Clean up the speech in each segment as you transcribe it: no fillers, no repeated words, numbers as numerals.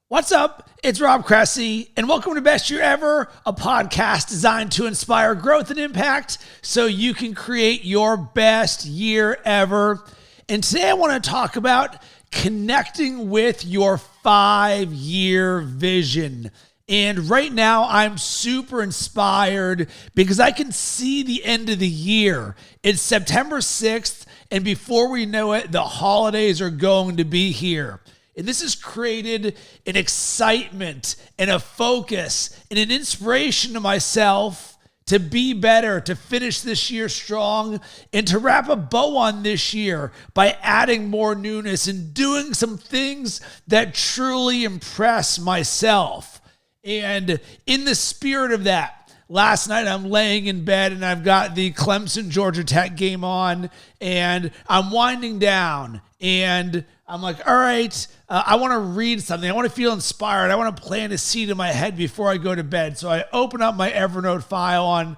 What's up? It's Rob Cressy, and welcome to Best Year Ever, a podcast designed to inspire growth and impact so you can create your best year ever. And today I want to talk about connecting with your 5-year vision. And right now I'm super inspired because I can see the end of the year. It's September 6th, and before we know it, the holidays are going to be here. And this has created an excitement and a focus and an inspiration to myself to be better, to finish this year strong, and to wrap a bow on this year by adding more newness and doing some things that truly impress myself. And in the spirit of that, last night I'm laying in bed and I've got the Clemson Georgia Tech game on and I'm winding down and I'm like, all right, I want to read something. I want to feel inspired. I want to plant a seed in my head before I go to bed. So I open up my Evernote file on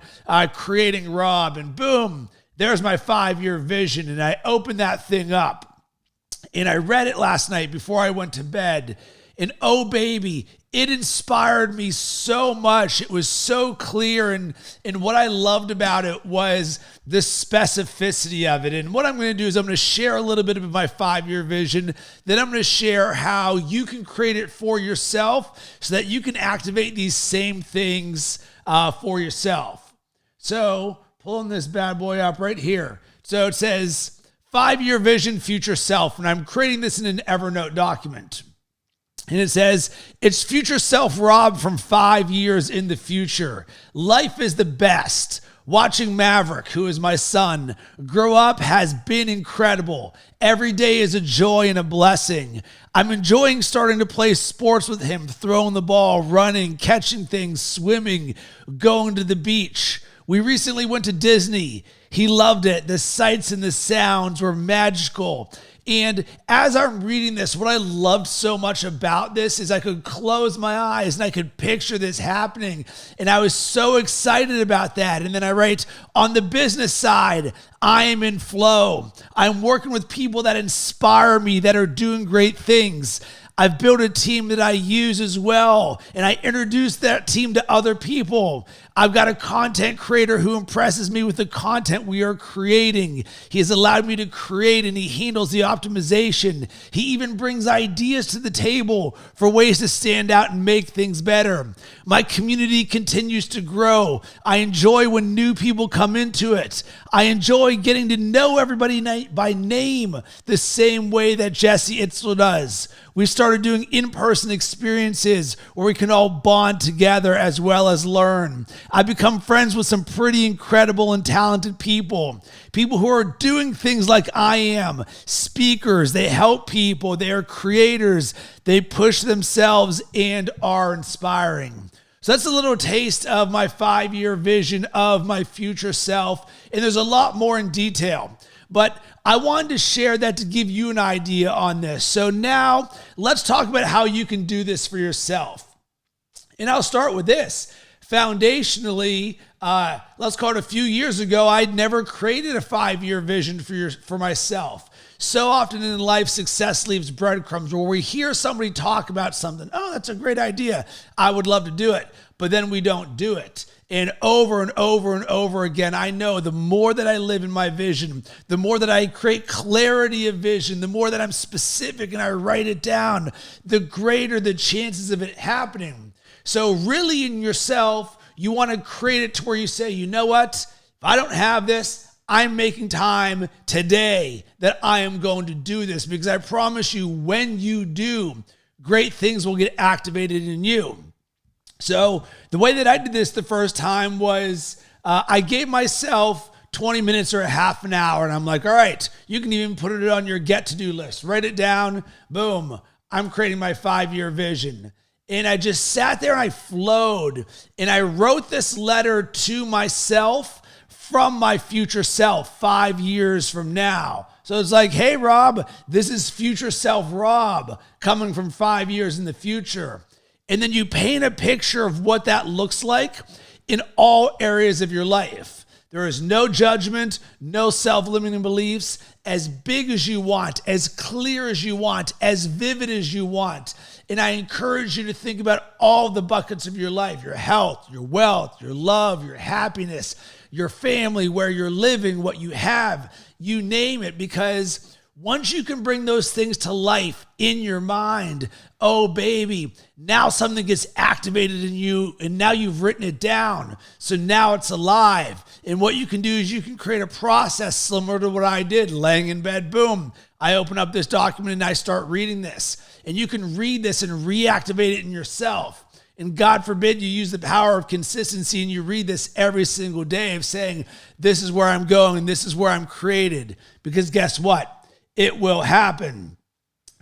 creating Rob, and boom, there's my 5-year vision. And I opened that thing up, and I read it last night before I went to bed. And oh, baby, it inspired me so much. It was so clear. And what I loved about it was the specificity of it. And what I'm going to do is I'm going to share a little bit of my 5-year vision. Then I'm going to share how you can create it for yourself so that you can activate these same things for yourself. So pulling this bad boy up right here. So it says 5-year vision, future self. And I'm creating this in an Evernote document. And it says, it's future self Rob from 5 years in the future. Life is the best. Watching Maverick, who is my son, grow up has been incredible. Every day is a joy and a blessing. I'm enjoying starting to play sports with him, throwing the ball, running, catching things, swimming, going to the beach. We recently went to Disney. He loved it. The sights and the sounds were magical. And as I'm reading this, what I loved so much about this is I could close my eyes and I could picture this happening. And I was so excited about that. And then I write, on the business side, I am in flow. I'm working with people that inspire me, that are doing great things. I've built a team that I use as well, and I introduce that team to other people. I've got a content creator who impresses me with the content we are creating. He has allowed me to create, and he handles the optimization. He even brings ideas to the table for ways to stand out and make things better. My community continues to grow. I enjoy when new people come into it. I enjoy getting to know everybody by name the same way that Jesse Itzler does. We started doing in-person experiences where we can all bond together as well as learn. I've become friends with some pretty incredible and talented people. People who are doing things like I am. Speakers, they help people, they are creators, they push themselves and are inspiring. So that's a little taste of my 5-year vision of my future self. And there's a lot more in detail. But I wanted to share that to give you an idea on this. So now let's talk about how you can do this for yourself. And I'll start with this. Foundationally, let's call it a few years ago, I'd never created a 5-year vision for myself. So often in life, success leaves breadcrumbs where we hear somebody talk about something. Oh, that's a great idea. I would love to do it. But then we don't do it. And over and over and over again, I know the more that I live in my vision, the more that I create clarity of vision, the more that I'm specific and I write it down, the greater the chances of it happening. So really in yourself, you want to create it to where you say, you know what? If I don't have this, I'm making time today that I am going to do this, because I promise you, when you do, great things will get activated in you. So the way that I did this the first time was I gave myself 20 minutes or a half an hour. And I'm like, all right, you can even put it on your get-to-do list. Write it down. Boom. I'm creating my 5-year vision. And I just sat there and I flowed. And I wrote this letter to myself from my future self 5 years from now. So it's like, hey, Rob, this is future self Rob coming from 5 years in the future. And then you paint a picture of what that looks like in all areas of your life. There is no judgment, no self-limiting beliefs, as big as you want, as clear as you want, as vivid as you want. And I encourage you to think about all the buckets of your life, your health, your wealth, your love, your happiness, your family, where you're living, what you have, you name it, because once you can bring those things to life in your mind, oh baby, now something gets activated in you and now you've written it down. So now it's alive. And what you can do is you can create a process similar to what I did, laying in bed, boom. I open up this document and I start reading this. And you can read this and reactivate it in yourself. And God forbid you use the power of consistency and you read this every single day of saying, this is where I'm going and this is where I'm created. Because guess what? It will happen.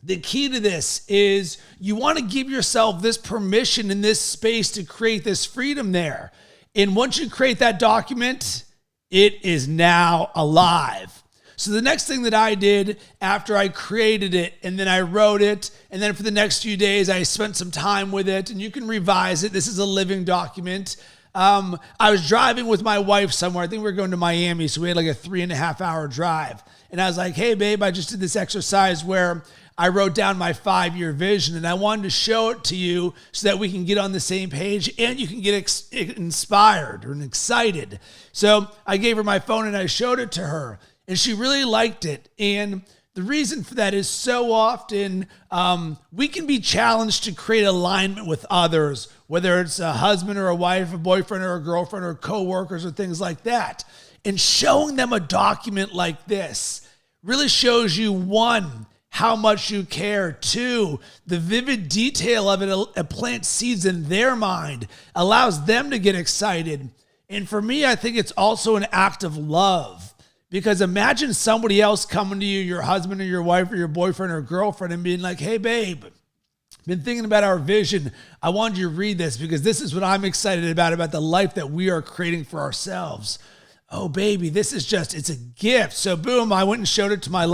The key to this is you want to give yourself this permission in this space to create this freedom there. And once you create that document, it is now alive. So the next thing that I did after I created it and then I wrote it, and then for the next few days, I spent some time with it, and you can revise it. This is a living document. I was driving with my wife somewhere. I think we were going to Miami, so we had like a 3.5 hour drive. And I was like, hey, babe, I just did this exercise where I wrote down my 5-year vision, and I wanted to show it to you so that we can get on the same page and you can get inspired or excited. So I gave her my phone and I showed it to her, and she really liked it. And the reason for that is so often we can be challenged to create alignment with others, whether it's a husband or a wife, a boyfriend or a girlfriend or coworkers or things like that. And showing them a document like this really shows you, one, how much you care. Two, the vivid detail of it plants seeds in their mind, allows them to get excited. And for me, I think it's also an act of love. Because imagine somebody else coming to you, your husband or your wife or your boyfriend or girlfriend, and being like, hey, babe, been thinking about our vision. I wanted you to read this because this is what I'm excited about the life that we are creating for ourselves. Oh, baby, this is it's a gift. So boom, I went and showed it to my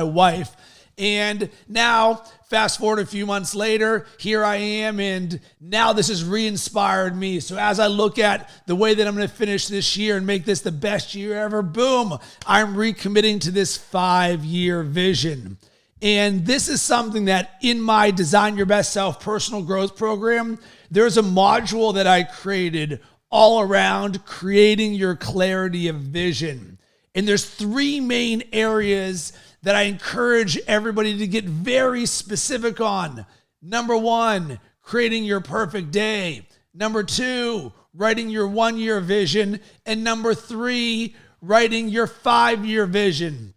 wife. And now, fast forward a few months later, here I am, and now this has re-inspired me. So as I look at the way that I'm going to finish this year and make this the best year ever, boom, I'm recommitting to this 5-year vision. And this is something that in my Design Your Best Self personal growth program, there's a module that I created all around creating your clarity of vision. And there's 3 main areas that I encourage everybody to get very specific on. Number 1, creating your perfect day. Number 2, writing your 1-year vision. And number 3, writing your 5-year vision.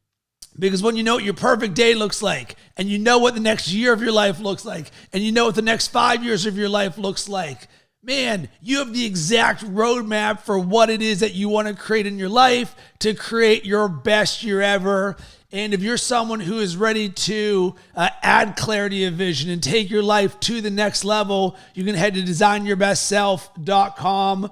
Because when you know what your perfect day looks like, and you know what the next year of your life looks like, and you know what the next 5 years of your life looks like, man, you have the exact roadmap for what it is that you want to create in your life to create your best year ever. And if you're someone who is ready to add clarity of vision and take your life to the next level, you can head to designyourbestself.com.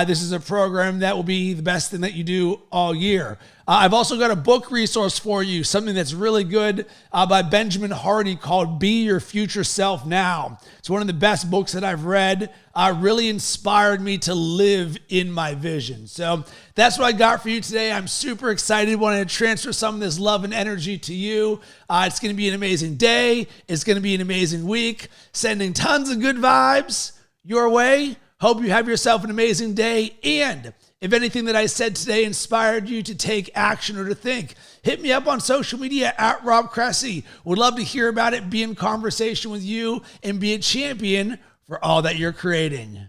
This is a program that will be the best thing that you do all year. I've also got a book resource for you, something that's really good by Benjamin Hardy called Be Your Future Self Now. It's one of the best books that I've read. Really inspired me to live in my vision. So that's what I got for you today. I'm super excited. Wanted to transfer some of this love and energy to you. It's going to be an amazing day. It's going to be an amazing week. Sending tons of good vibes your way. Hope you have yourself an amazing day. And if anything that I said today inspired you to take action or to think, hit me up on social media at Rob Cressy. Would love to hear about it, be in conversation with you, and be a champion for all that you're creating.